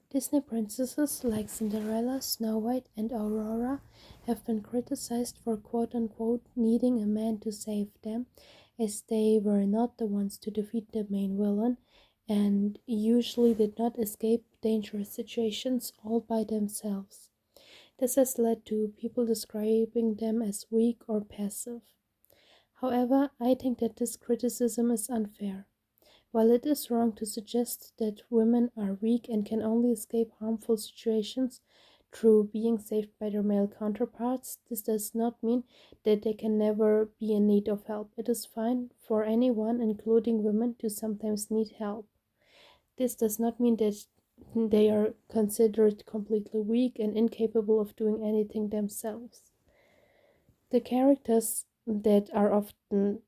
Disney princesses like Cinderella, Snow White, and Aurora have been criticized for quote unquote needing a man to save them, as they were not the ones to defeat the main villain and usually did not escape dangerous situations all by themselves. This has led to people describing them as weak or passive. However, I think that this criticism is unfair. While it is wrong to suggest that women are weak and can only escape harmful situations through being saved by their male counterparts, this does not mean that they can never be in need of help. It is fine for anyone, including women, to sometimes need help. This does not mean that they are considered completely weak and incapable of doing anything themselves. The characters that are often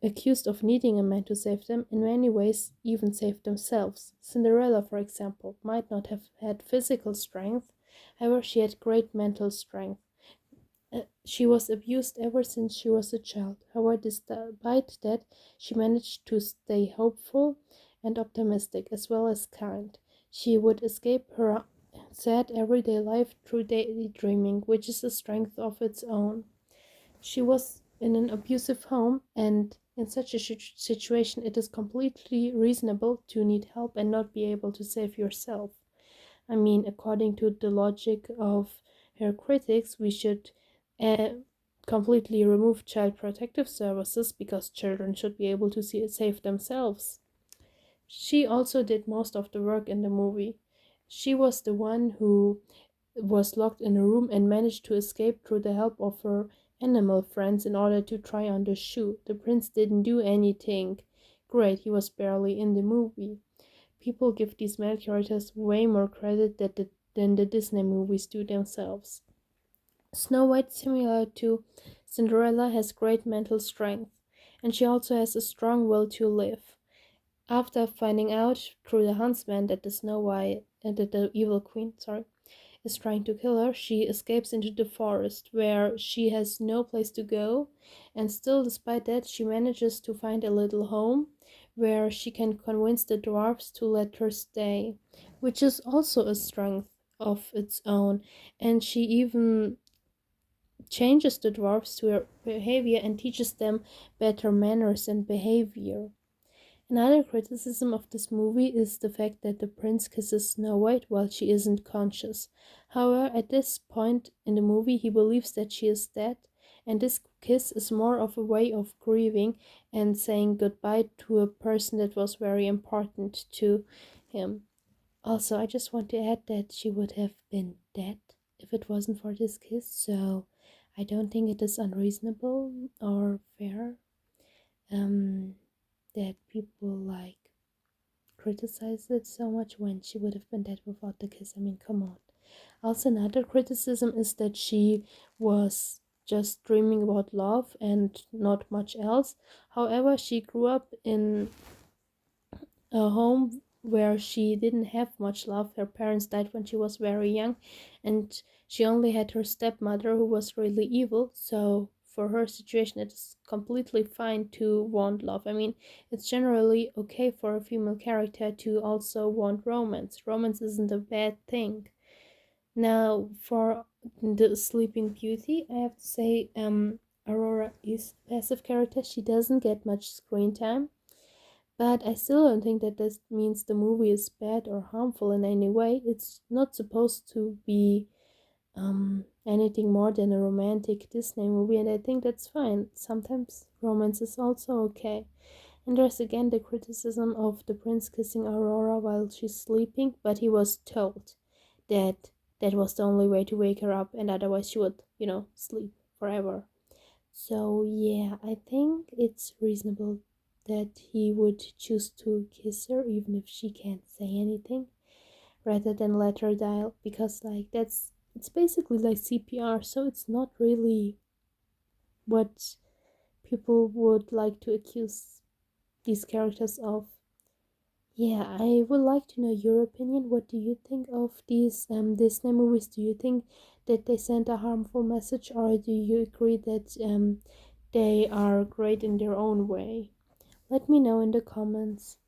accused of needing a man to save them in many ways even save themselves. Cinderella, for example, might not have had physical strength, however, she had great mental strength. She was abused ever since she was a child. However, despite that, she managed to stay hopeful and optimistic as well as kind. She would escape her sad everyday life through daydreaming, which is a strength of its own. She was in an abusive home, and in such a situation, it is completely reasonable to need help and not be able to save yourself. I mean, according to the logic of her critics, we should uh, completely remove child protective services because children should be able to save themselves. She also did most of the work in the movie. She was the one who was locked in a room and managed to escape through the help of her animal friends in order to try on the shoe. The prince didn't do anything great, he was barely in the movie. People give these male characters way more credit than the Disney movies do themselves. Snow White, similar to Cinderella, has great mental strength, and she also has a strong will to live. After finding out through the huntsman that the Snow White that the evil queen, is trying to kill her, she escapes into the forest where she has no place to go, and still, despite that, she manages to find a little home where she can convince the dwarfs to let her stay, which is also a strength of its own. And she even changes the dwarfs to her behavior and teaches them better manners and behavior. Another criticism of this movie is the fact that the prince kisses Snow White while she isn't conscious. However, at this point in the movie, he believes that she is dead, and this kiss is more of a way of grieving and saying goodbye to a person that was very important to him. Also, I just want to add that she would have been dead if it wasn't for this kiss, so I don't think it is unreasonable or fair. Um, that people like criticize it so much when she would have been dead without the kiss. I mean, come on. Also, another criticism is that she was just dreaming about love and not much else. However, she grew up in a home where she didn't have much love. Her parents died when she was very young, and she only had her stepmother who was really evil. So for her situation, it is completely fine to want love. I mean, it's generally okay for a female character to also want romance. Romance isn't a bad thing. Now, for the Sleeping Beauty, I have to say, Aurora is a passive character. She doesn't get much screen time, but I still don't think that this means the movie is bad or harmful in any way. It's not supposed to be anything more than a romantic Disney movie, and I think that's fine. Sometimes romance is also okay. And there's again the criticism of the prince kissing Aurora while she's sleeping, but he was told that that was the only way to wake her up, and otherwise she would, sleep forever. So, yeah, I think it's reasonable that he would choose to kiss her even if she can't say anything rather than let her die, because like it's basically like CPR, so it's not really what people would like to accuse these characters of. Yeah, I would like to know your opinion. What do you think of these Disney movies? Do you think that they send a harmful message, or do you agree that they are great in their own way? Let me know in the comments.